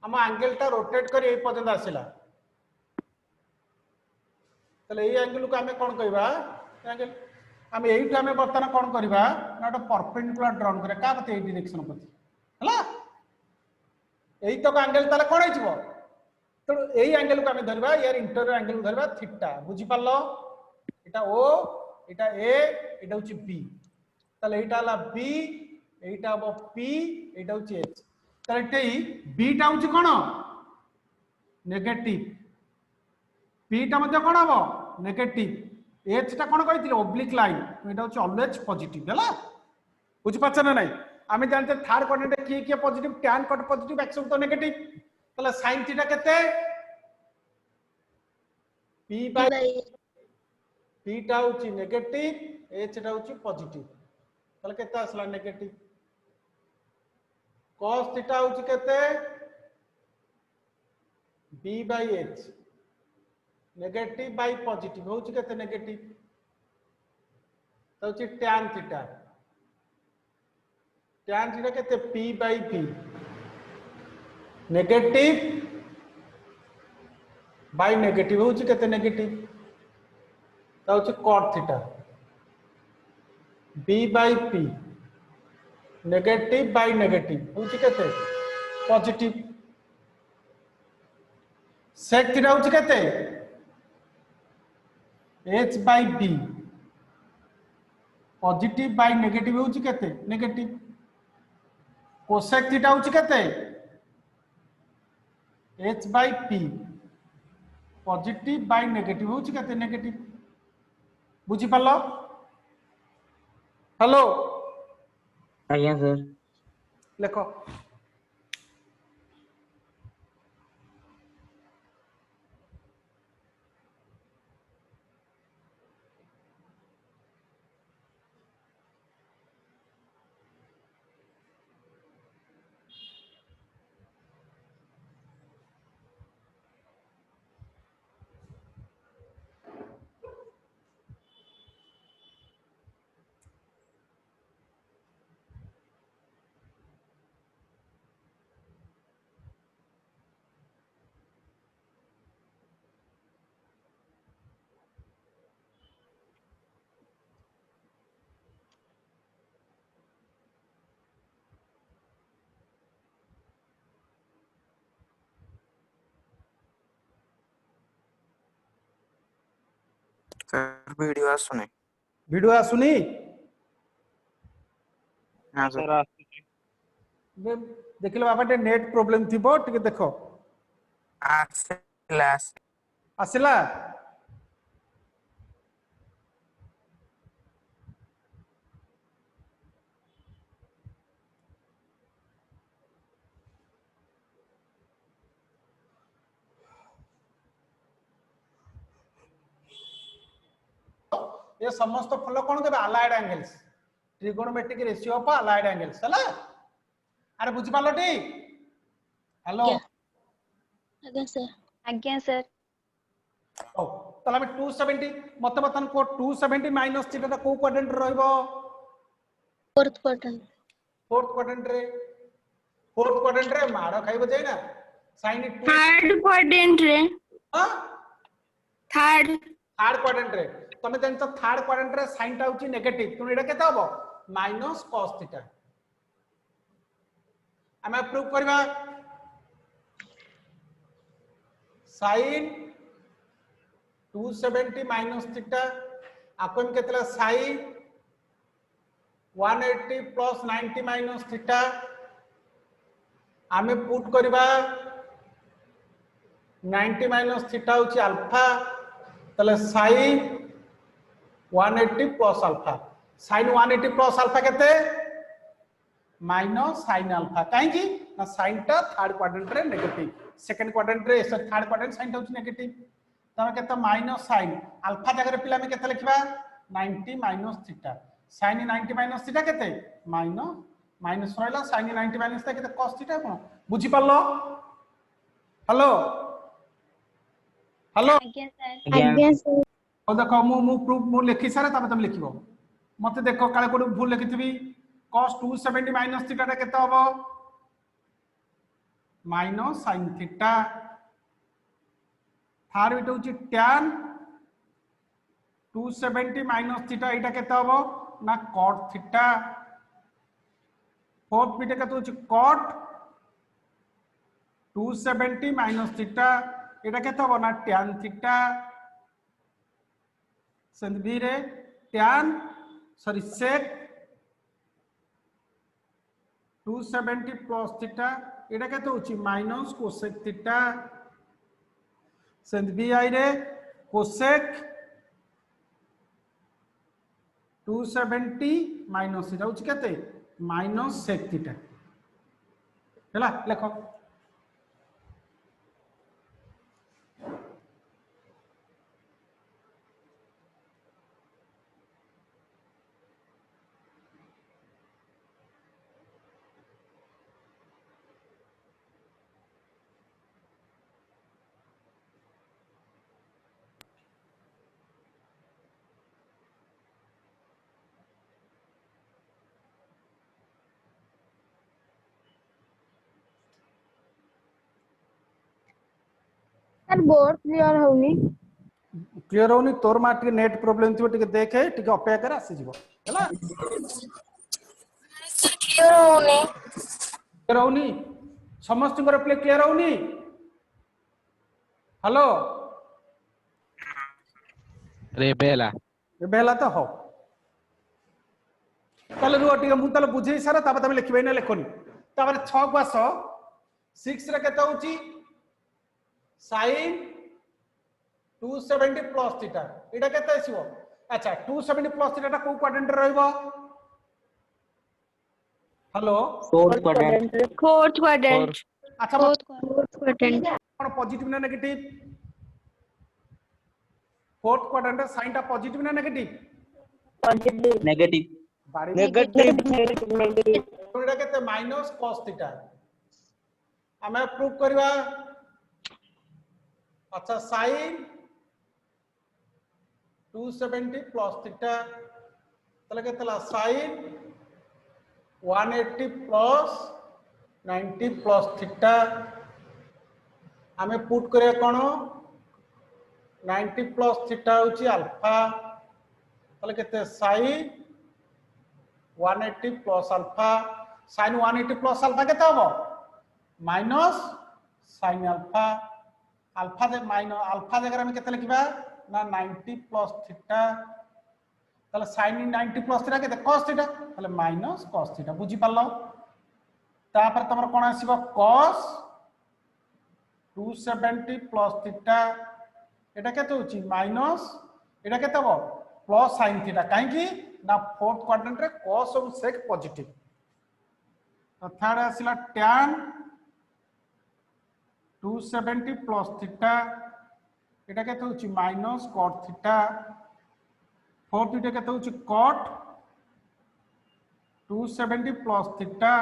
आम एंगल टा रोटेट कर ए पर्यंत आसिला तले ए एंगल को आमे कोन कहबा एंगल आमे एइठु आमे बर्तन कोन करबा ना तो परपेंडिकुलर ड्रॉन करे का पते ए डायरेक्शन पति हला एई तो एंगल ताले कोन हिजबो तो एई एंगल को आमे धरबा यार इंटीरियर एंगल धरबा थीटा बुझी पालो एटा ओ एटा ए एटा होची बी ताले एटा हला बी एटा हबो पी एटा होची एच ताले एटई बी टा होची कोन नेगेटिव पी टा मध्ये कोन हबो नेगेटिव एच टा कोन कहिथिले ऑब्लिक लाइन एटा होची ऑलवेज पॉजिटिव हला बुझी पाछन नै आमे जानते थर्ड क्वाड्रेंट की की positive tan cut positive x तो नेगेटिव ताले sin थीटा केते p बाय p टा होची नेगेटिव h टा होची पॉजिटिव ताले केते आसला नेगेटिव cos थीटा होची केते b by h negative by positive होची केते नेगेटिव तो होची tan थीटा केते p by p negative by negative होची केते नेगेटिव तो होची cot theta b by p negative by negative होची केते पॉजिटिव sec थीटा होची केते h by b positive by negative होची केते नेगेटिव cosec थीटा होची केते h by p positive by negative होची केते नेगेटिव बुझी पालो हेलो आज्ञा सर लिखो सर वीडियो आसुने वीडियो आसुनी हां सर देखिलो बाबा टे नेट प्रॉब्लम थिबो टिके देखो आसिला ये समस्त फॉलो कोन देबे allied angles trigonometric ratio of allied angles हला अरे बुझी पालोटी हेलो आज्ञा सर ओ तला में 270 मत बतन को 270 माइनस थीटा को क्वाड्रेंट रहइबो फोर्थ क्वाड्रेंट रे मारो खाइबो जाय ना sin थर्ड क्वाड्रेंट रे हां थर्ड क्वाड्रेंट रे तमे जानतो थर्ड क्वाड्रेंट रे sin टा होची नेगेटिव तुम एटा केता होबो माइनस cos थीटा हमें प्रूव करबा sin 270 माइनस थीटा आपन केतला sin 180 प्लस 90 माइनस थीटा आमे पुट करबा 90 माइनस थीटा होची अल्फा तले sin 180 plus alpha sin 180 plus alpha केते माइनस sin अल्फा काहे की ना sin टा थर्ड क्वाड्रेंट रे नेगेटिव सेकंड क्वाड्रेंट रे थर्ड क्वाड्रेंट sin टा होची नेगेटिव तमे केते माइनस sin अल्फा जगह रे पिला में केते लिखबा 90 minus theta sin 90 minus theta केते माइनस रहला sin 90 माइनस थीटा केते cos थीटा कोन बुझी पालो हेलो हेलो आज्ञा सर ओ देखो मु प्रूफ मु लिखि सारे तब तुम लिखिबो मते देखो काले कोड भूल लिखितबी cos 270 माइनस थीटा टा केते होबो minus sin theta third bit होची tan 270 माइनस थीटा एटा केते हबो ना cot थीटा फोर्थ बिट केते होची cot 270 माइनस थीटा एटा केते हबो ना tan थीटा संधि रे tan sorry sec 270 plus theta एटा केते होची माइनस cosec थीटा सेंध बी आई रे cosec 270 माइनस थीटा होची केते माइनस sec थीटा हैला लेखो सर बोर्ड क्लियर होनी क्लियर होनी तोर मा टिके नेट प्रॉब्लम थिबो टिके देखे टिके अपेक्षा कर आसी जीवो हैला क्लियर होने क्लियर होनी समस्त को प्ले क्लियर होनी हेलो रेबेला तो हो ताले रुआ टिके मु ताले बुझे सारा ताबे तमे लिखबे ना लेखोनी ताबे 6 को आसो 6 रे केते होची sin 270 प्लस थीटा एटा केते आसीबो अच्छा 270 प्लस थीटा को क्वाड्रेंट रे रहइबो हेलो फोर्थ क्वाड्रेंट फोर्थ क्वाड्रेंट अच्छा फोर्थ क्वाड्रेंट कोन पॉजिटिव ना नेगेटिव फोर्थ क्वाड्रेंट साइन टा पॉजिटिव ना नेगेटिव नेगेटिव नेगेटिव तो एटा केते माइनस cos थीटा हमें प्रूव करबा अच्छा sin 270 प्लस थीटा तले केतला sin 180 प्लस 90 प्लस थीटा हमें पुट करे कोन 90 प्लस थीटा होची अल्फा तले केते sin 180 plus alpha sin 180 plus alpha केते हबो माइनस sin अल्फा अल्फा दे माइनस अल्फा जगह में केते लिखबा ना 90 प्लस थीटा ताले sin 90 प्लस थीटा केते cos थीटा ताले माइनस cos थीटा बुझी पालो तापर तमर कोन आसीबो cos 270 प्लस थीटा एटा केते होची माइनस एटा केते हबो प्लस sin थीटा काहे की ना फोर्थ क्वाड्रेंट रे cos और sec पॉजिटिव तो थर्ड आसीला tan 270 प्लस थीटा एटा केते होची माइनस cot थीटा फोर्थ एटा केते होची cot 270 प्लस थीटा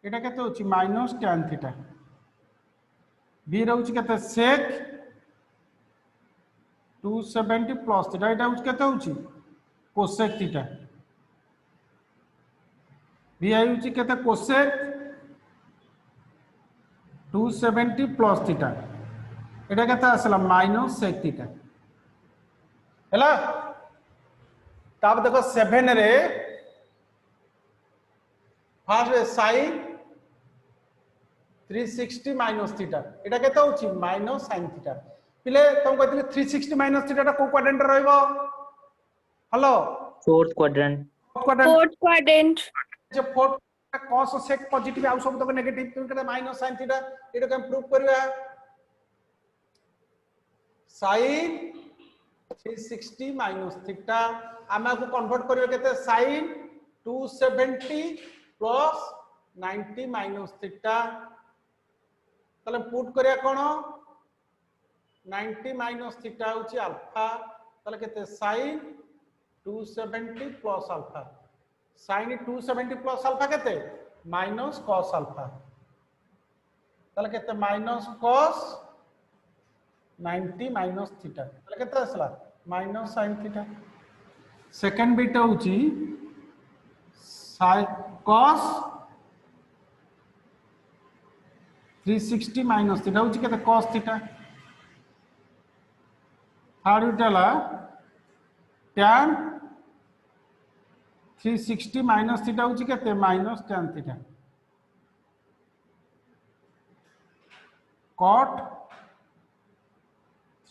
एटा केते होची माइनस tan थीटा बी रहउची केते sec 270 प्लस थीटा एटा होची केते होची cosec थीटा बी आई होची केते cosec 270 प्लस थीटा एटा केते आसला माइनस sec थीटा हैला तब देखो 7 रे फर्स्ट sin 360 माइनस थीटा एटा केते होची माइनस sin थीटा पिले तुम कहते 360 माइनस थीटा को क्वाड्रेंट रे रहइबो हेलो फोर्थ क्वाड्रेंट फोर्थ क्वाड्रेंट जे फोर्थ cos और sec पॉजिटिव आउ सब तक नेगेटिव तुम कहते माइनस sin थीटा एटा हम प्रूव करबा sin 360 माइनस थीटा आमा को कन्वर्ट करबे केते sin 270 प्लस 90 माइनस थीटा तले पुट करिया कोन 90 माइनस थीटा होची अल्फा तले केते sin 270 plus alpha sin 270 plus alpha केते माइनस cos अल्फा तले केते माइनस cos 90 माइनस थीटा तले केते असला minus sin theta second bit होची sin cos 360 माइनस थीटा होची केते cos थीटा थर्ड उठला tan 360 माइनस थीटा होची केते minus tan theta cot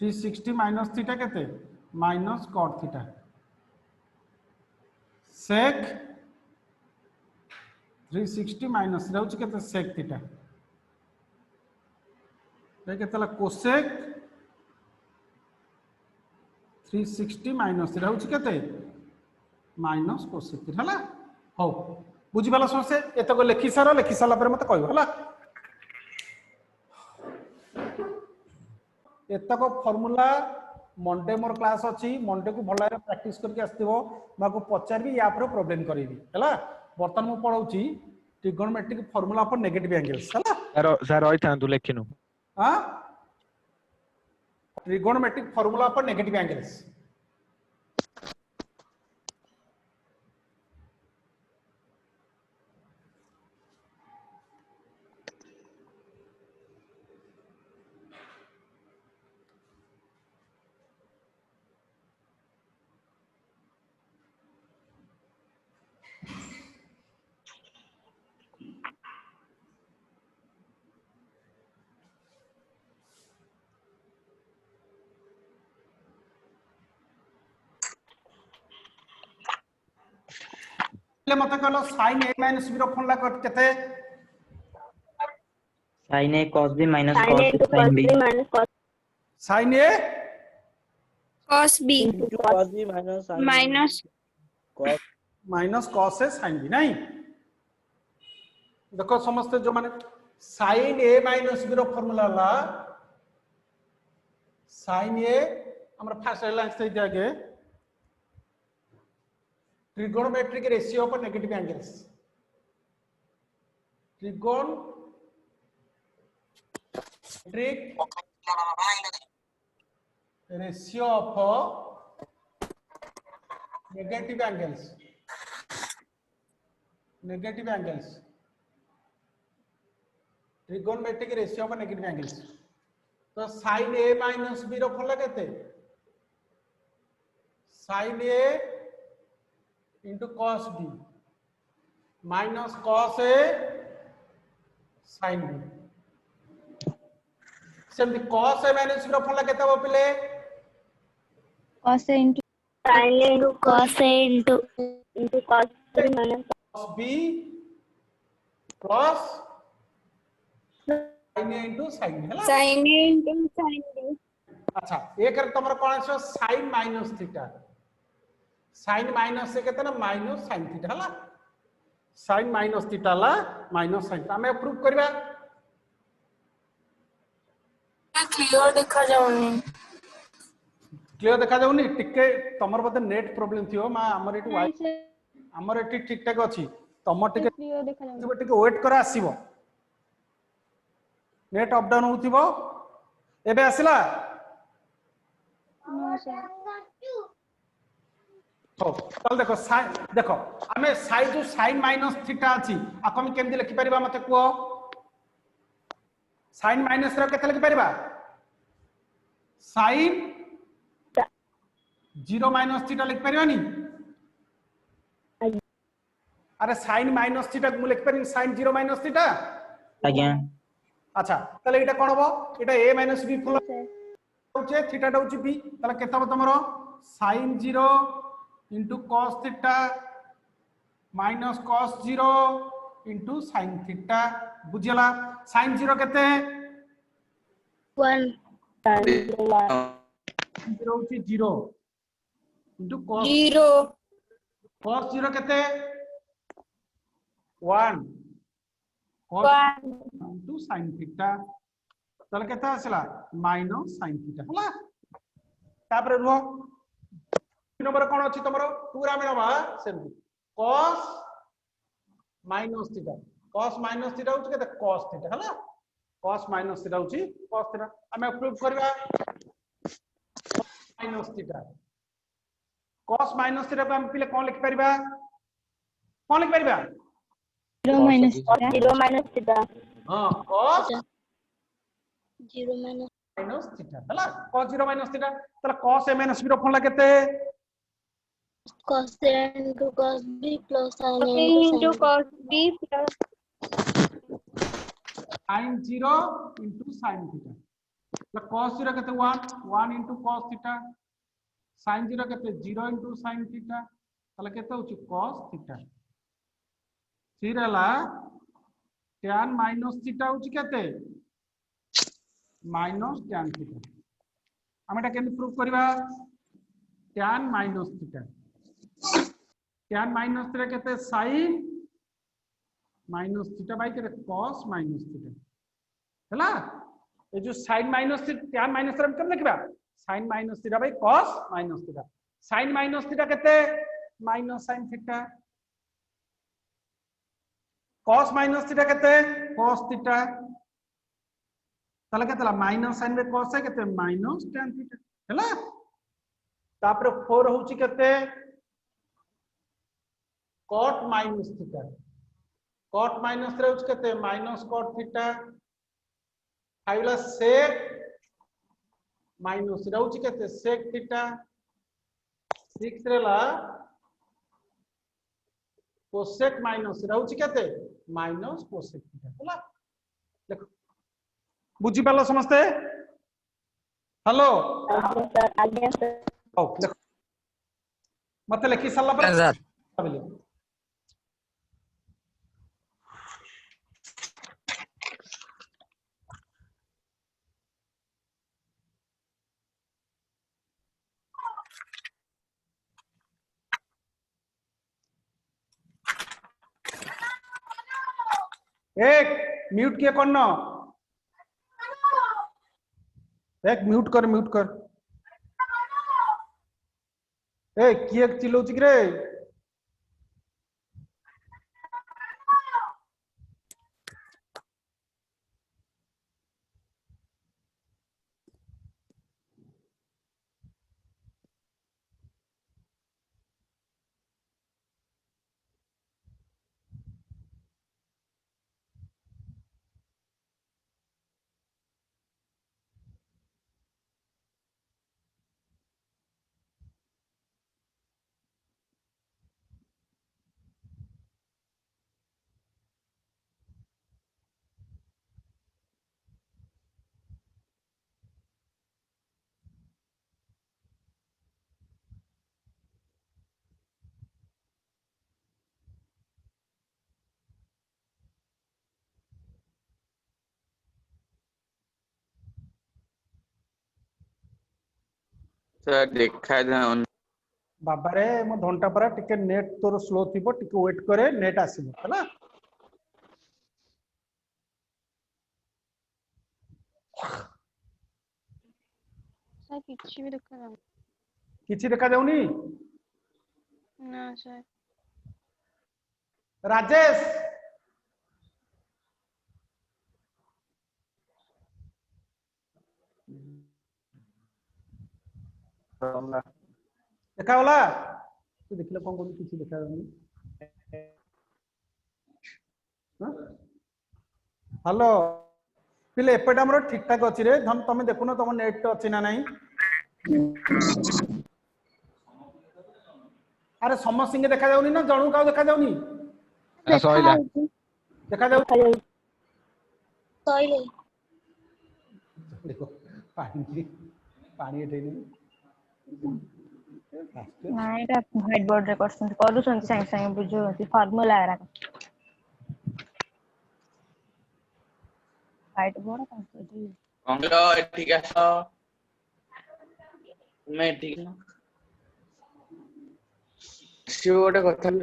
360 minus theta केते minus cot theta sec 360 minus रहउची केते sec थीटा ये केतेला cosec 360 माइनस रहउची केते माइनस cosec थीटा हला हो बुझी वाला समस्या एतक लिखि सारा पर मते कहबो हला एतक फार्मूला मंडे मोर क्लास अछि मंडे को भला प्रैक्टिस करके आस्तिबो माको पचारबी या पर प्रॉब्लम करेबी हला बर्तन मु पढौची trigonometric formula for negative angles हला सर ओइ थांतु लेखिनु हां trigonometric formula for negative angles ले मते कहलो sin a minus b रो फॉर्मूला केते sin a cos b minus Sin cos A b into sin cos b. B minus cos sin a Cos B into cos cos b minus sin minus cos minus cos a sin b नहीं देखो समस्त जो माने sin a minus b रो formula ला sin a हमरा first line से दिया trigonometric ratio of negative angles trigonometric ratio of negative angles trigonometric ratio of negative angles तो sin a minus b रो फॉर्मूला केते sin a into cos b minus cos a sin b सेमती cos a minus b रो formula केते हो पले cos A into sin A into cos A into cos B minus cos b plus sin a into sin b हला sin A into sin B. अच्छा एक तमरा कोन आछो sin minus theta sin minus से कहते ना minus sin theta हला sin minus theta ला minus sin हमें prove करबा clear देखा जाउनी क्लियर देखा जाउनी टिके तमर बते नेट प्रॉब्लम थियो मा हमर एटु वाई हमर एटि ठीक ठाक अछि तमर टिके क्लियर देखा जाउनी टिके वेट करा आसीबो नेट अप डाउन होतिबो एबे आसिला नो सर हो चल देखो साइन देखो हमें साइन जो साइन माइनस थीटा अछि आको हम केमति लिखि परिबा मते को साइन माइनस रो केते लिखि परिबा साइन 0 माइनस थीटा लिखि परिबानी अरे साइन माइनस थीटा मु लिखि परिन साइन 0 माइनस थीटा आज्ञा अच्छा तले एटा कोन हो एटा a माइनस b फुल होचे थीटा होची b तले केते हो तमरो sign 0 into cos theta minus cos 0 into sin theta बुझियला sin 0 केते 1 0 होची 0 into cos 0 cos 0 केते 1 cos 1 into sin theta तले केते आसला minus sin theta हला तापर रुहो नंबर कोन अछि तमरो पूरा में नबा सेमती cos minus theta cos minus theta होची केते cos theta हला cos minus theta होची cos theta हमें प्रूव करबा minus theta cos minus theta को हम पहले कोन लिख परबा 0 minus theta0 minus theta हां cos 0 minus माइनस थीटा हला cos 0 माइनस थीटा तला cos a माइनस b रो फॉर्मूला केते cos A into cos B plus sin A into into sin cos B plus sin 0 into sin theta तला cos 0 केते 1 into cos theta sin 0 केते 0 into sin theta तला केते होची cos theta फिर हला tan माइनस थीटा होची केते माइनस tan थीटा हम एटा केन प्रूव करबा tan minus theta tan minus theta केते sin माइनस थीटा बाय केते cos माइनस थीटा हला ए जो sin minus theta tan minus theta केन लिखबा sin minus theta by cos minus theta sin minus theta केते minus sin theta cos minus theta केते cos theta तला केतला माइनस sin बे cos है केते माइनस tan थीटा हला तापर 4 होची केते cot minus theta cot minus रे होची केते माइनस cot थीटा आइला sec माइनस रे होची केते sec थीटा 6 रेला cosec माइनस रे होची केते माइनस cosec थीटा हला देखो बुझी पालो समझते हेलो आज्ञा सर ओ देखो मते लिखि सल्ला पर सर भाबिले एक म्यूट किए करना एक म्यूट कर ए किए चिल्लौची रे सर देखा जाउन बाबा रे मो घंटा पर टिके नेट तोर स्लो थिबो टिके वेट करे नेट आसीबो हला सर किछि भी देखा जाऊ किछि देखा जाउनी ना सर राजेश देखा होला तू देखले कोन कोन किछि देखा जाउनी हेलो पिले एपट हमरो ठीक ठाक अछि रे हम तमे देखुनो तम नेट अछि ना नाही अरे समस्त सिंह देखा जाउनी ना जणु का देखा जाउनी सॉइला देखा जाउ सॉइले देखो पानी पानी एठै नै ना एटा व्हाइट बोर्ड रे करू संग संग बुझो फार्मूला आरा व्हाइट बोर्ड का अंगलो ठीक आसो मैं ठीक ना सिओ गोटे କଥା भी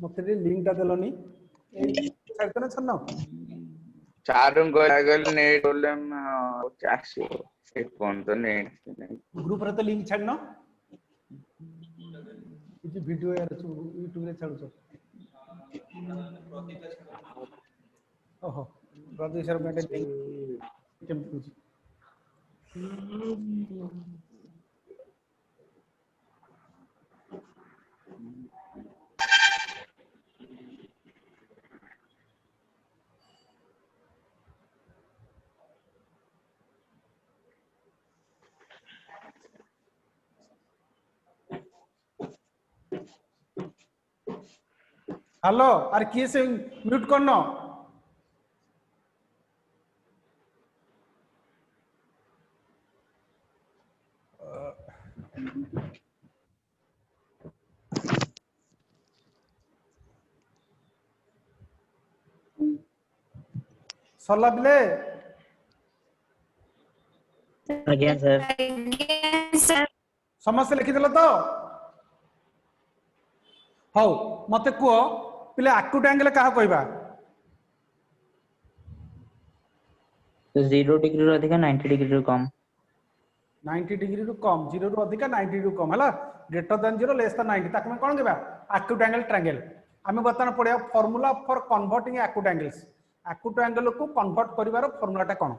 मते लिंक ता देलोनी ए छाड़तने छन्नो चारुं गल नेट प्रॉब्लम आसी ए फोन तो नेट ग्रुप रे तो लिंक छाड़नो କିଛି ଭିଡିଓ यार यूट्यूब रे छाडुछ ओहो प्रदीप सर मैंने केम पूछ हेलो अरे किए से म्यूट करनो सरला बिले ଆଜ୍ଞା ସାର୍ ଆଜ୍ଞା ସାର୍ समस्या लिखिदेल तो हौ मते कुओ पिले आक्यूट एंगल कहा कहबा तो 0 डिग्री ରୁ ଅଧିକା 90 डिग्री ରୁ कम 90 डिग्री रु कम 0 रु अधिका 90 रु कम हला ग्रेटर देन 0 लेस देन 90 ताकमे कोन कहबा आक्यूट एंगल ट्रायंगल आमे बर्तमान पढिया formula for converting acute angles acute angle को कन्वर्ट करिवार फार्मूलाटा कोन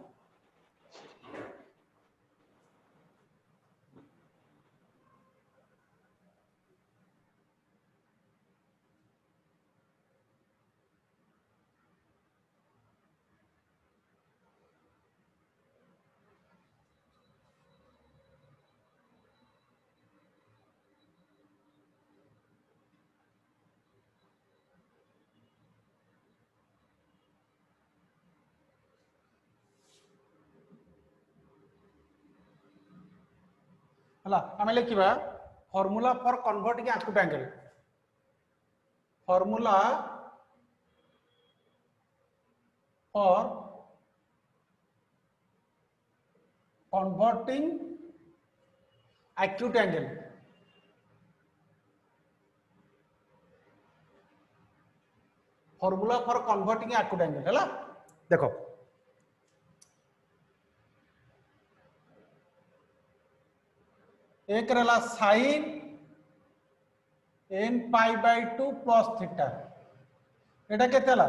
हला आमे लिखिबा formula for converting acute angle formula for converting acute angle formula for converting acute angle है देखो एक रहला sin n pi by 2 plus theta एटा केते हला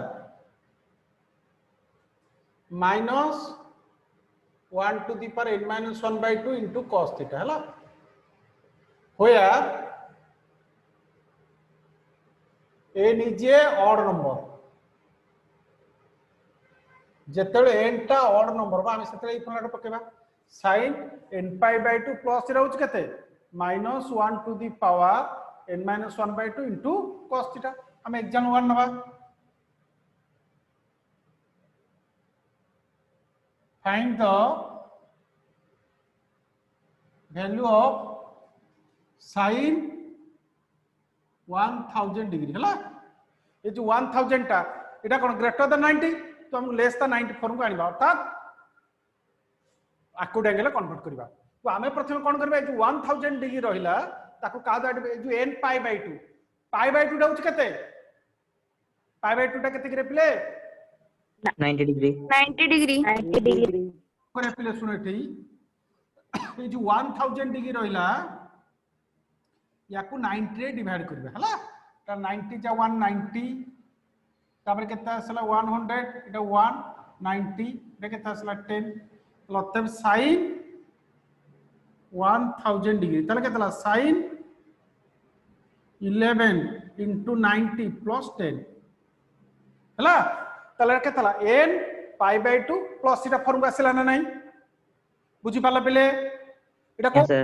minus 1 to the power n minus 1 by 2 into cos theta है where n is a odd number जेतेले n टा odd number बा हम सेतेले ई फॉर्मूला पकेबा sin n pi by 2 plus रहउछ केते minus 1 to the power n minus 1 by 2 into cos theta हम एग्जांपल 1 नबा find the value of sin 1000 degree हला ये जो 1000 टा एटा कोन ग्रेटर देन 90 तो हम लेस देन 90 फॉर्म को आनिबा अर्थात आक्यूट एंगल कन्वर्ट करबा तो हमें प्रथम कोन करबा जो 1000 डिग्री रहिला ताको का द जो n पाई बाय 2 टा होछ केते पाई बाय 2 टा केते करे प्ले 90 डिग्री 90 डिग्री करे प्ले सुनो एठी ये जो 1000 डिग्री रहिला याकू 90 रे डिवाइड करबे हला त 90 जा 190 तापर केता असला 100 एटा 190 एटा केता असला 10 मतलब sin 1000 डिग्री तले केतला sin 11 into 90 plus 10 हला तले केतला n पाई बाय 2 प्लस इटा फॉर्म आसिला ना नहीं बुझी पाला पले एटा को सर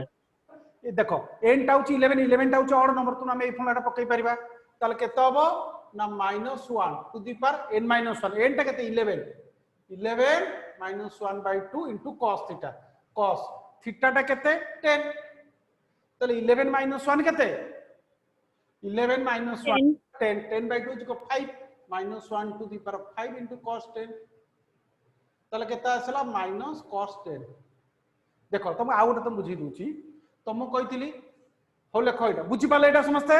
ए देखो n टा होची 11 टा होची ऑड नंबर तो हम ए फॉर्मुलाटा पकई परिबा तले केते हबो ना -1 to the power n -1 n टा केते 11 minus 1 by 2 into cos theta cos theta टा केते 10 तले 11 minus 1 केते 11 minus 1 10 by 2 को 5 minus 1 to the power 5 into cos 10 तले केता आसला minus cos 10 देखो तुम आ गोटे तुम बुझी दूची तुम कहितली हो लेखो एटा बुझी पाले एटा समझते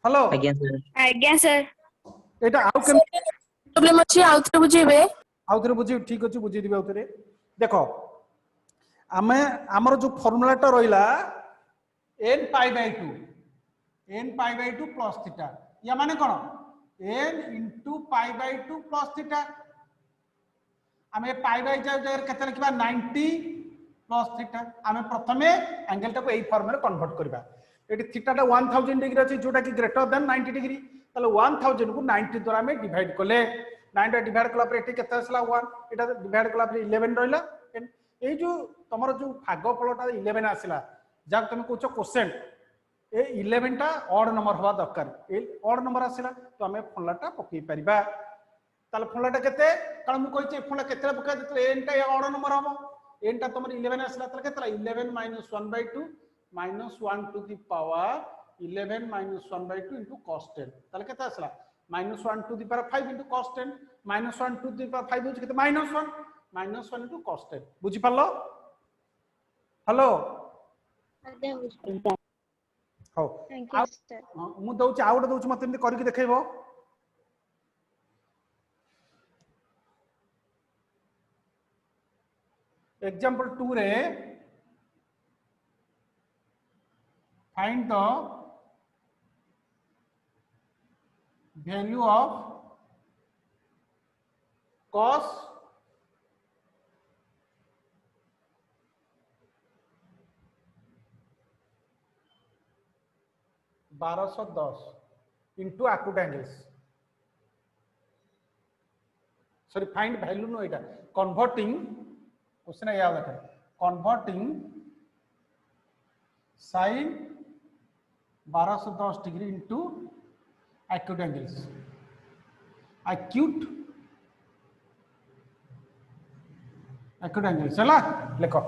हेलो आज्ञा सर एटा आउ के प्रॉब्लम अछि आउथरे बुझेबे आउथरे बुझी ठीक अछि बुझी दिबे आउथरे देखो आमे हमर जो फार्मूलाटा रहिला n pi by 2 n pi by 2 plus theta या माने कोन n into pi by 2 plus theta आमे पाई बाय जगह केते लिखबा 90 प्लस थीटा आमे प्रथमे एंगल टाको एई फॉर्म रे कन्वर्ट करबा एटी थीटा टा 1000 डिग्री अछि जोटा कि ग्रेटर देन 90 डिग्री तले 1000 को 90 द्वारा में डिवाइड करले 90 डिवाइड कला पर एटी केते असला 1 एटा डिवाइड कला पर 11 रहला ए जो तमरो जो भागफलटा 11 आसिला जब तुम कहछो क्वोशेंट ए 11 टा ऑड नंबर हवा दरकार ए ऑड नंबर आसिला तो हमें फॉर्मूलाटा पकई परिबा ताले फॉर्मूलाटा केते कारण मु कहिचे फॉर्मूला केते पका देतले n टा ऑड नंबर हबो n टा तमर 11 आसिला तले केतला 11 - 1/2 -1 to the power 11 - 1/2 into cos 10 ताले केते आसिला -1 to the power 5 into cos 10 -1 to the power 5 होची केते -1 into cos 10 बुझी पालो हेलो आज्ञा बुझ हो थैंक यू सर मु दउची आउट दउची मते एमती करके देखैबो एग्जांपल 2 रे find the value of cos 1210 into acute angles sorry find value no eta converting question है याद रखें converting sin 1210 degree into acute angles acute angles चला लिखो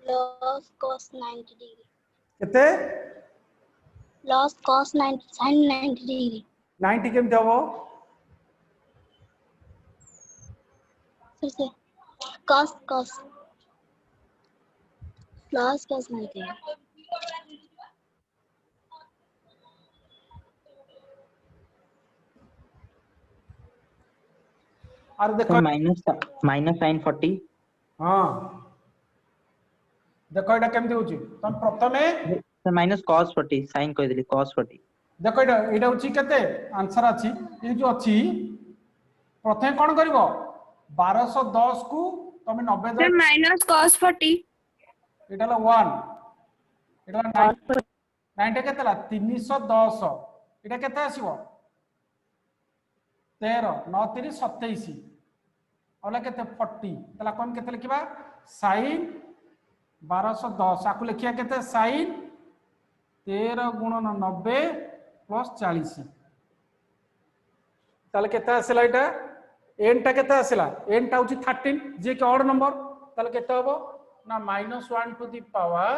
लॉस cos 90 डिग्री कितने लॉस cos 90 sin 90 डिग्री 90 केम देबो फिर से cos लॉस cos 90 और तो देखो माइनस sin 40 हां देखो एटा केम देउची तम प्रथमे तो माइनस cos 40 sin कह देली cos 40 देखो एटा होची केते आंसर अछि ए जो अछि प्रथमे कोन करबो 1210 को तमे 90 सर माइनस cos 40 एटा ला 1 एटा ला 90 केते ला 310 एटा केते आसीबो 13 9 3 27 ओला केते 40 तला कोन केते लिखबा sin 1210 आकु लिखिया केते sin 13 गुणन 90 प्लस 40 ताले केते आसिला एटा n टा केते आसिला n टा होची 13 जे के ऑड नंबर ताले केते होबो ना -1 to the power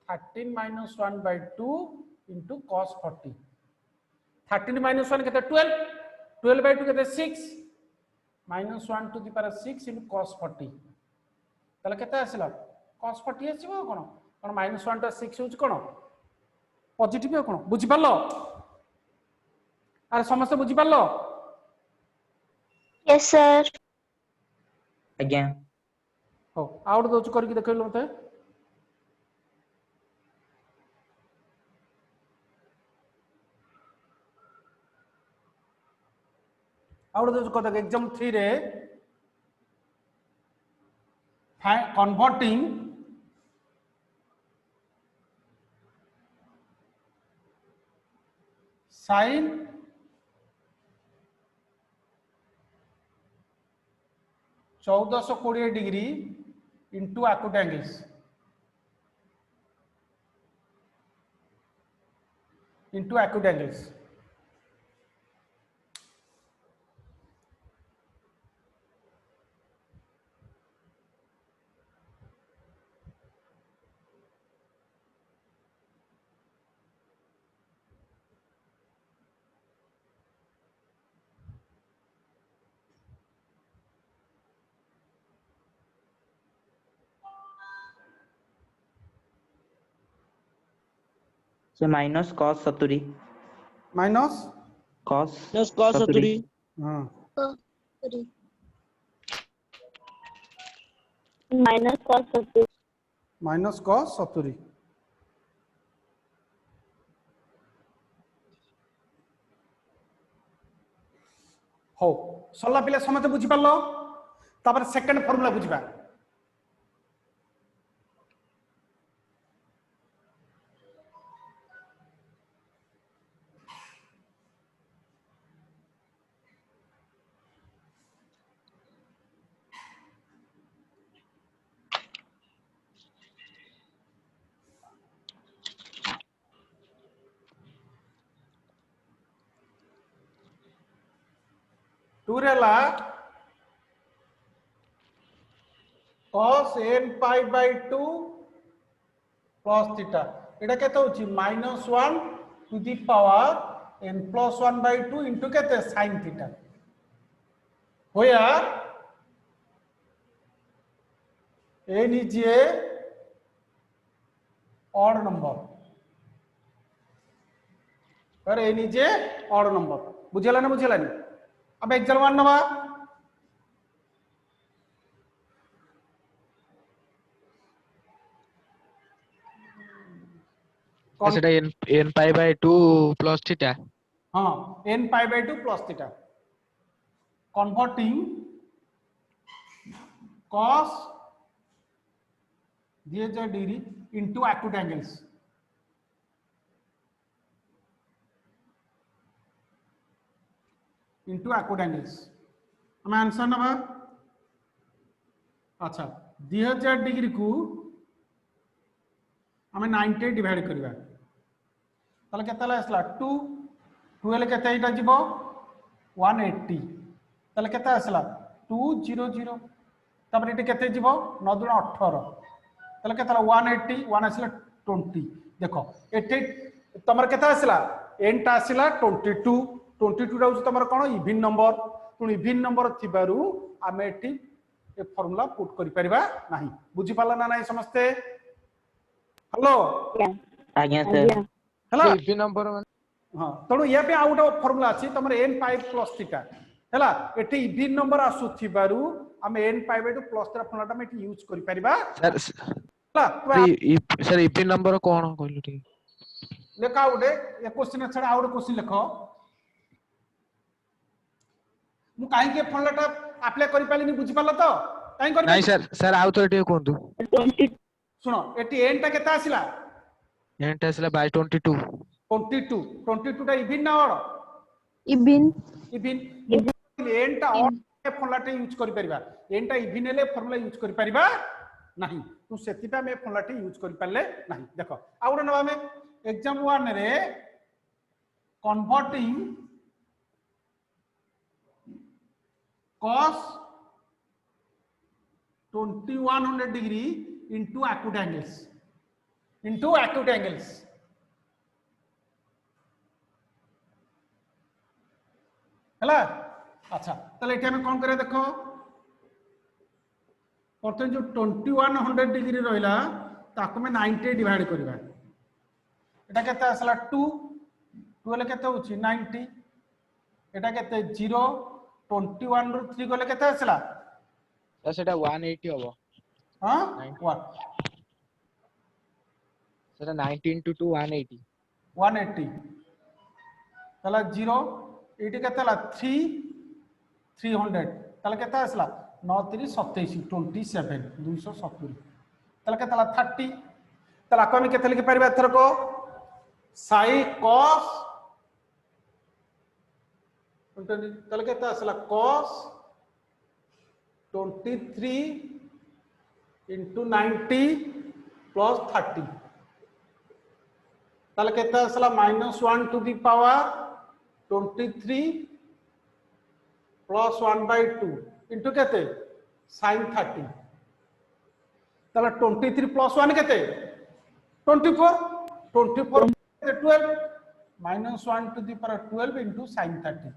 13 - 1/2 into cos 40 13 - 1 केते 12/2 केते 6 -1 to the power 6 into cos 40 ताले केते आसिला cos 40 आसीबो कोन कोन -1 टा 6 होची कोन पॉजिटिव है कोन बुझि पालो अरे समस्त बुझि पालो यस सर आज्ञा हो आउट दोच करके देखैलो मते आउट दोच को एग्जाम 3 रे converting sin 1420 degree into acute angles से minus cos 70 minus cos plus cos 70 हाँ Sorry. Minus cos 70. Minus cos 70 हो सरला पिले समझ बुझी पारलो तापर सेकंड फार्मूला बुझिबा टू रेला cos n pi by 2 plus theta एटा केते होची -1 to the power n plus 1 by 2 into केते sin theta where n is a odd number पर n is a odd number बुझेला ना बुझेला नहीं अब एग्जांपल 1 नवा সেটা n pi by 2 plus theta हाँ n pi by 2 plus theta converting cos दिए जाए डिग्री into acute angles हमें आंसर ना बा अच्छा 2000 डिग्री को हमें 90 डिवाइड करबा ताले केतला आसला 2 12 केते एटा जीवो 180 ताले केते आसला 200 तब एटी केते जीवो 9 दुना 18 ताले केतला 180 1 आसला 20 देखो एटी तमर केते आसला n टा आसला 22 22 राउस तमर कोन इवन नंबर तुन इवन नंबर थिबारु आमे एटी ए फार्मूला पुट करि परिबा नाही बुझी पाला ना नाही समझते हेलो आज्ञा सर हला इवन नंबर हां तणु या पे आउट फार्मूला अछि तमर n pi plus थीटा हला एटी इवन नंबर आसुथिबारु आमे n pi by 2 plus theta formula टा एटी यूज करि परिबा हला सर इवन नंबर कोन कहलु ठीक लेखा उडे ये क्वेश्चन छडा आउट क्वेश्चन लेखो मु काहे के फार्मूला टा अप्लाई करि पालिनी बुझी पाला तो काहे करि नहीं सर सर आउ तो एटे कोंतु सुनो एटी n टा केता आसिला n टा असला बाय 22 22 टा इवन ना और इबिन इवन n टा और फार्मूला टा यूज करि परिबा n टा इवन ले फार्मूला यूज करि परिबा नहीं तू सेति पे में फार्मूला टा यूज करि पाले नहीं देखो आउट नबा में एग्जाम 1 रे converting cos 2100 degree into acute angles हला अच्छा तले एटा में कोन करे देखो प्रथम जो 2100 डिग्री रहिला ताको में 90 डिवाइड करबा एटा केते असला 2 12 केते होची 90 एटा केते 0 21 ରୁ 3 गले केते असला सर सेटा 180 होबो हां 1 सेटा 90 into 2 180 180 तला 0 एटी केते ला 3 300 तला केते असला 9 3 27 27 270 तला केते ला 30 तला को हम केते लिखि परबा एथर को sin cos तला केते असला cos 23 into 90 plus 30 तला केते असला -1 to the power 23 plus 1 by 2 into केते sin 30 तला 23 plus 1 केते 24 24 12 -1 to the power 12 into sin 30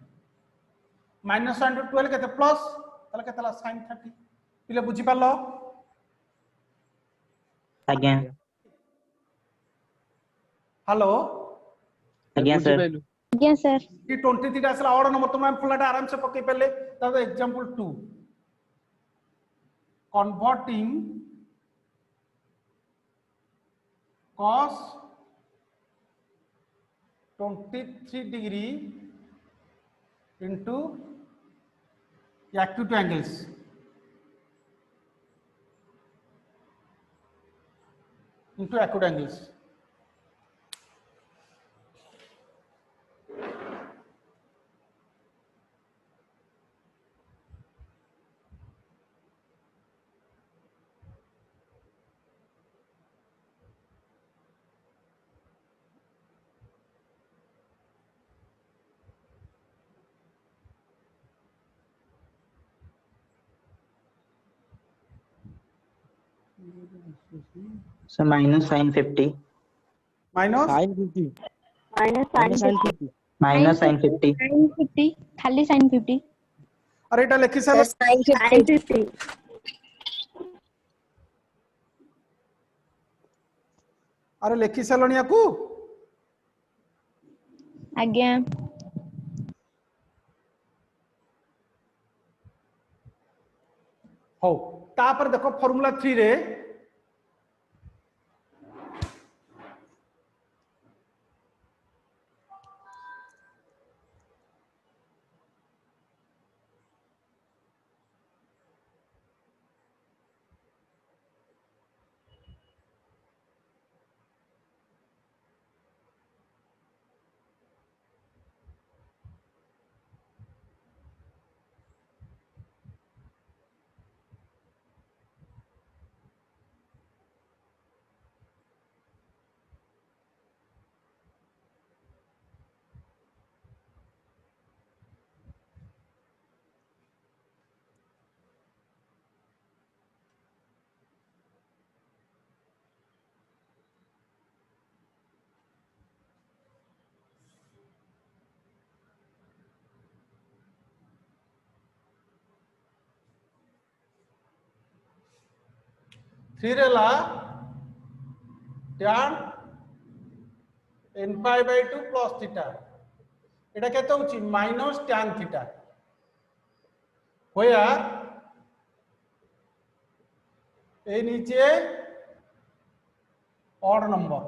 -1 to 12 केते प्लस तला केते ला sin 30 पिले बुझी पालो आज्ञा हेलो ଆଜ୍ଞା sir। ବୁଝିପାରିଲୁ। ଆଜ୍ଞା ସାର୍। कि 23 आसला ऑड नंबर तुम फुलाटा आराम से पकई पारे तब example 2 converting cos 23 degree into acute angles So minus sin 50. Minus sine 50 minus minus sine sine 50 Minus sin 50. Sine 50 खाली साइन 50 अरे एटा लिखि साल साइन 50 अरे लिखि सालणी याकू आज्ञा हो तापर देखो फार्मूला 3 रे थ्री रेला tan n pi by 2 plus theta এটা কেতে হচ্ছে মাইনাস tan theta where এই নিচে অড नंबर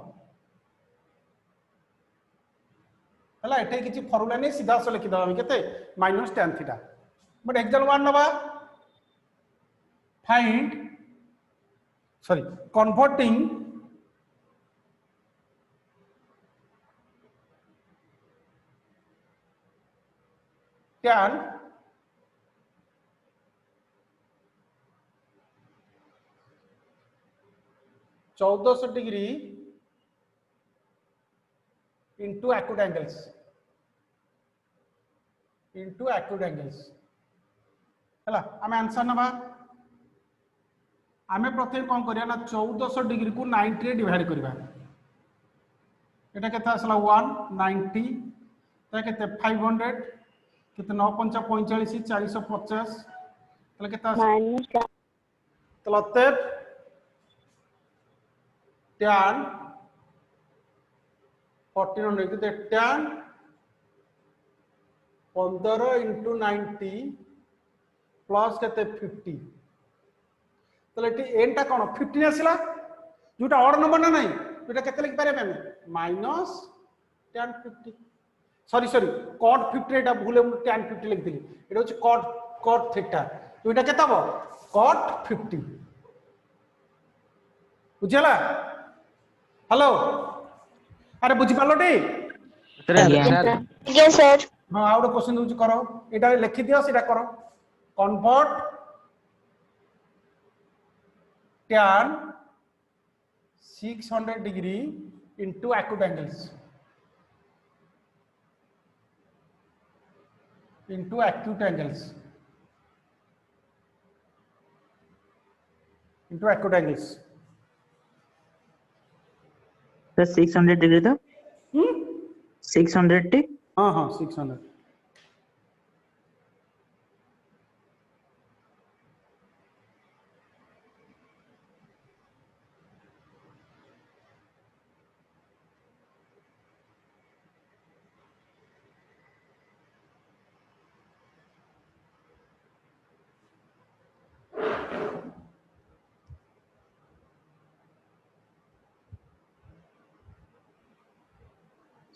हला एठे किछि फॉर्मूला नै सीधा से लिखि दबा केते minus tan theta but example 1 नबा find sorry converting tan 1400 degree into acute angles हला आमे आंसर नबा आमे प्रथम कोन करिया ना 1400 डिग्री को 90 रे डिवाइड करबा एटा केता असला 190 ता केते 500 केते 9 5 45 450 तले केता माइनस तलते tan 1400 केते tan 15 into 90 प्लस केते 50 तले टी n टा कोन 15 आसिला जोटा ऑड नंबर ना नहीं जोटा केते लिख पारे हम माइनस tan 50 सॉरी cot 50 एटा भूले tan 50 लिख दिली एटा होची cot थीटा तो एटा केता हो cot 50 बुझला हेलो अरे बुझी पालो टी सर ଆଜ୍ଞା। Sir Yes, sir. हां आउट क्वेश्चन दूची करो एटा लिखि दियो सेटा करो convert tan 600 degree into acute angles तो 600 डिग्री तो 600 टी हाँ हाँ 600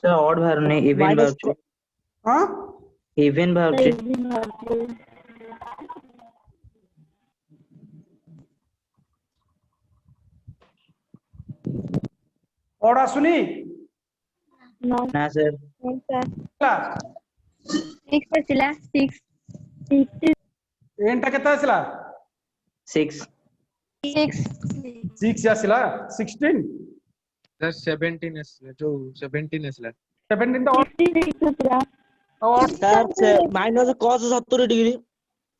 सर ऑड बाहरुनी इवन बाहरुची हाँ इवन बाहरुची ऑड आसुनी No. ना सर No, sir. ला 6 ଆସିଲା 6 6 एनटा केता आसला 6 6 6 आसला 16 सर 17 ଆସିଲା जो 17 ଆସିଲା 17 ଟା ପୁରା और sir minus cos 70 degree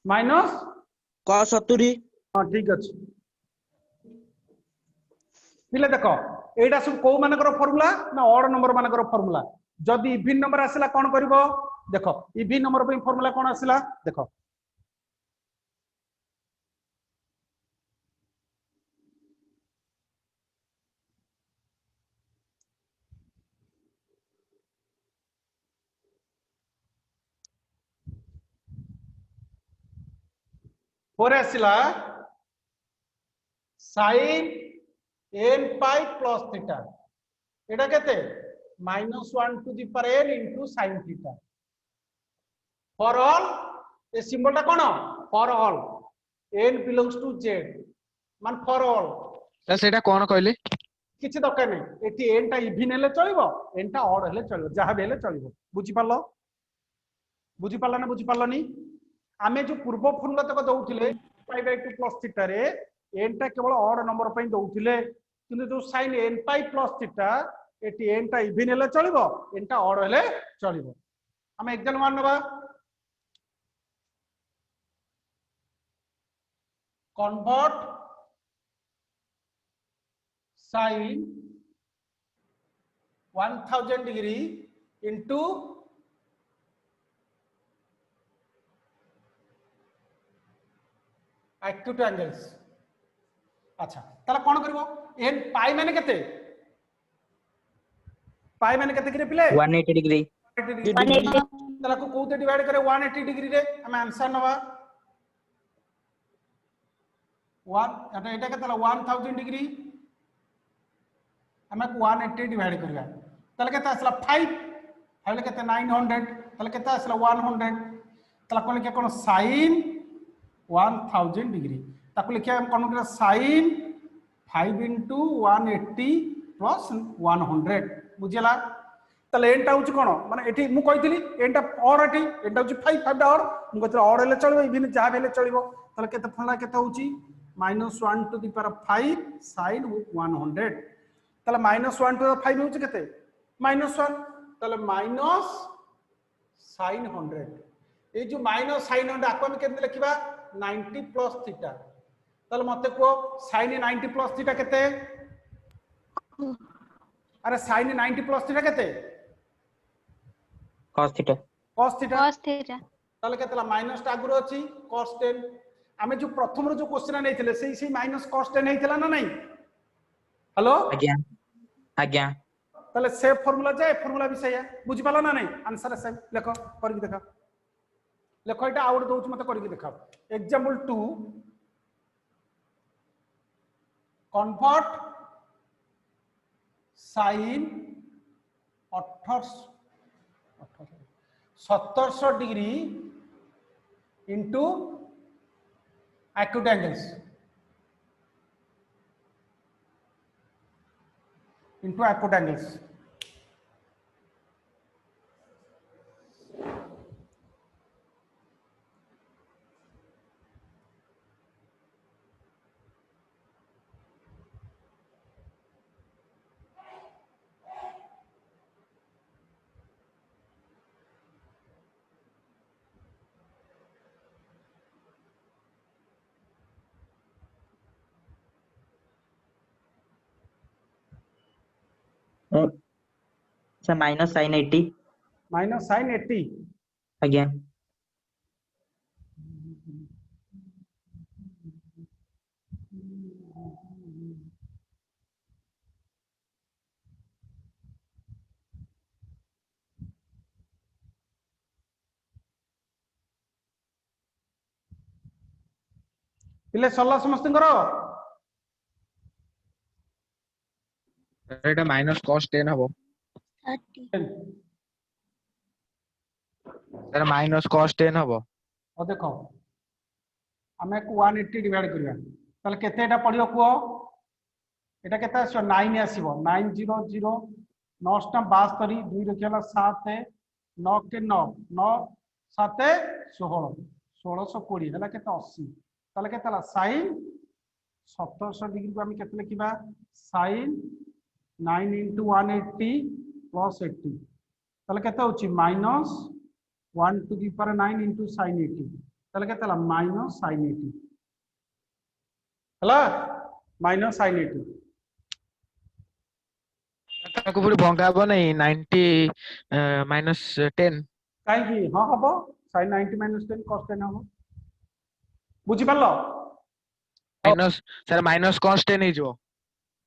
minus cos 70 हाँ ठीक अच्छे पिले देखो एटा सब को मानकर फार्मूला ना ऑड नंबर मानकर फार्मूला जदी इवन नंबर आसला कोन करबो देखो इवन नंबर पे फार्मूला कोन आसला देखो फोर आसला sin n pi plus theta एटा केते -1 to the power n into sin theta for all a symbol टा कोन for all n belongs to z मान फॉर ऑल सर सेटा कोन कहले किछि दरकार नै एठी n टा इवन हेले चलिबो n टा ऑड हेले चलिबो जहा भी हेले चलिबो बुझी पारलो ना बुझी पारलोनी आमे जो पूर्व फॉर्मूला तक दउथिले पाई बाय 2 प्लस थीटा रे n टा केवल ऑड नंबर पई दउथिले किंतु जो sin n pi plus theta eighty n टा इवन हेले चलिबो n टा ऑड हेले चलिबो हम एग्जांपल मान नबा convert sin 1000 degree into acute angles अच्छा ताला कोन करबो n पाई माने केते किरे पिले 180 डिग्री 180 ताला को कोते डिवाइड करे 180 डिग्री रे हम आंसर नबा 1 एटा केतला 1000 डिग्री हम 180 डिवाइड करबा ताला केते असला 5 ले केते 900 ताला केते असला 100 ताला कोन के कोन sin 1000 डिग्री ताको लिखिया हम कोन के sin 5 into 180 plus 100 बुझिला तले एंटा होची कोन माने एठी मु कहितली एंटा और एठी एंटा होची 5 और मु कहतला और हेले चलबो इबिन जा हेले चलबो तले केते फला केते होची -1 to the power 5 sin 100 तले -1 to the 5 होची केते -1 तले माइनस sin 100 ए जो माइनस sin 100 आको हम केते लिखिबा 90 प्लस थीटा तले मते को sin 90 प्लस थीटा केते अरे sin 90 प्लस थीटा केते cos theta cos theta cos theta तले केतला माइनस टा गुरो अछि cos 10 हमें जो प्रथम रो जो क्वेश्चन नैथिले सेही माइनस cos 10 हेतिला ना नहीं हेलो आज्ञा तले से फार्मूला जाए फार्मूला भी सही है बुझि पाला ना नहीं आंसर से लिखो करके देखा लिखो एटा आउट दोच मते करके देखा example 2 convert sin 1700 degree into acute angles into acute angles sir minus sin 80 minus sin 80 आज्ञा पिले सल्ला समस्त करो एटा माइनस cos 10 हबो 30. सर माइनस cos 10 हबो और देखो आमे को 180 डिवाइड करिया ताले केते एटा पडियो को एटा केते आसो 9 आसीबो 900 9 टा 72 2 रखियाला 7 9 के 9 9 7 16 1620 हला केते 80 ताले केते हला sin 1700 डिग्री को हम केते लिखिबा sin 9 into 180 plus 80 ताले केते होची minus 1 to the power 9 into sin 80 ताले केते हला माइनस sin 80 हला माइनस sin 80 ताको पूरी भंगा हबो नै 90 माइनस 10 काई की हां हबो sin 90 minus 10 cos 10 हबो बुझी पारलो माइनस सर माइनस cos 10 हे जो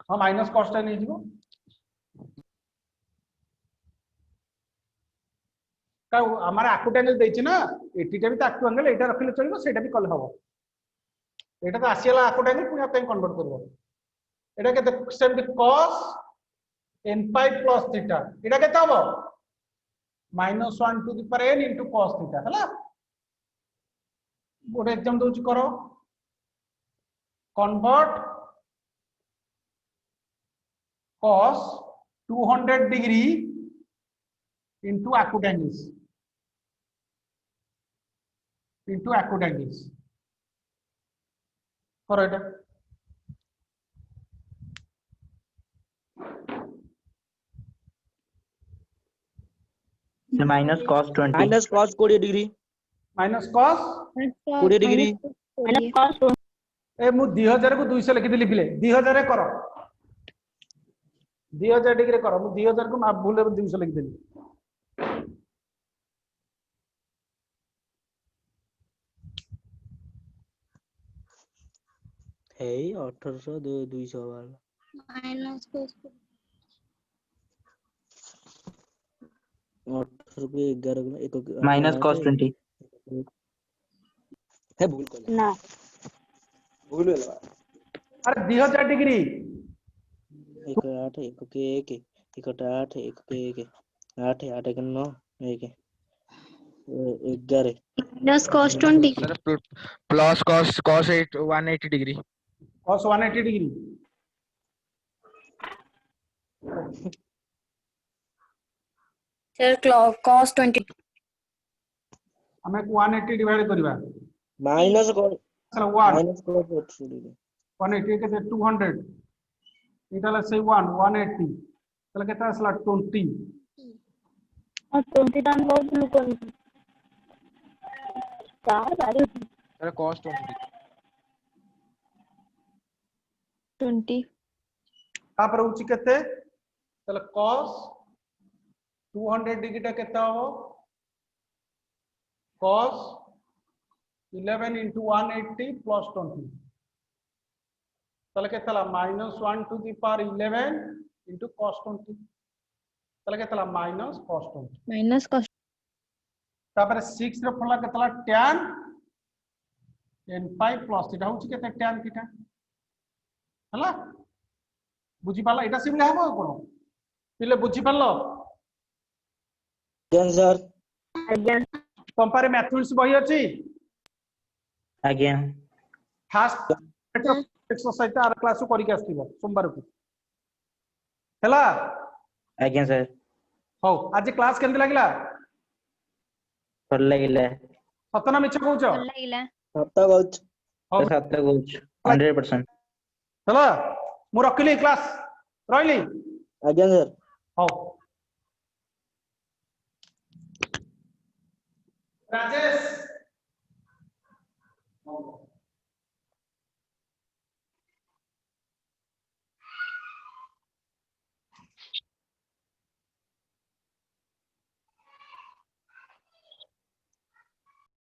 हां माइनस cos 10 जीवो का हमारे आकुट एंगल देछि ना एटीटा भी त आकुट एंगल एटा रखिले चलिबो सेटा भी कल हबो एटा तो आसीला आकुट एंगल पुनी आपन कन्वर्ट करबो एटा केते same cos n pi plus theta एटा केते हबो -1 to the power n into cos theta हला गोटे एग्जाम दोच करो convert cos 200 degree into acute angles करो एटा minus cos 20 minus cos 20 degree minus cos 20 degree minus cos ए मु 2000 को 200 लिखि दिली पिले 2000 रे करो 2000 डिग्री करो मु 2000 को माफ भूल 200 लिखि दिली हे 1800 200 वाला Minus cos 18 पे 11 गुना एक माइनस cos 20 है भूल कर ना भूल होला अरे 2000 डिग्री 1 8 1 के 1 1 8 1 के 1 8 8 के 9 1 11 minus cos 20. Sir plus cos 8 180 degree cos 180 degree Sir, cos 20. हमें 180 डिवाइड करबा माइनस cos चलो 1 माइनस cos 80 डिग्री 180 के 200 इटाला से 1 180 तले केता असला 20 और 20 टाइम बहुत लुक चार बारी सर cos 20 20 तापर उची केते तले cos 200 डिग्री टा केता हो cos 11 into 180 plus 20 तले केतला -1 to the power 11 into cos 20 तले केतला minus cos 20 माइनस cos तापर 6 रे फला केतला tan n pi plus theta होची केते tan थीटा हला बुझी पाला एटा सिमिला हेबो कोन पिले बुझी पालो आंसर अगेन कंपारे मैथमेटिक्स बही अछि आज्ञा फास्ट एक्सरसाइज आर क्लास करि के आस्तिबो सोमवार को हला आज्ञा सर हो आज क्लास केंति लागिला भल लागिला सतना मिछ कहउछ लागला सत्ता बहुत हो सत्य कहूछ 100% हला मु रखली क्लास रहिली आज्ञा सर हो राजेश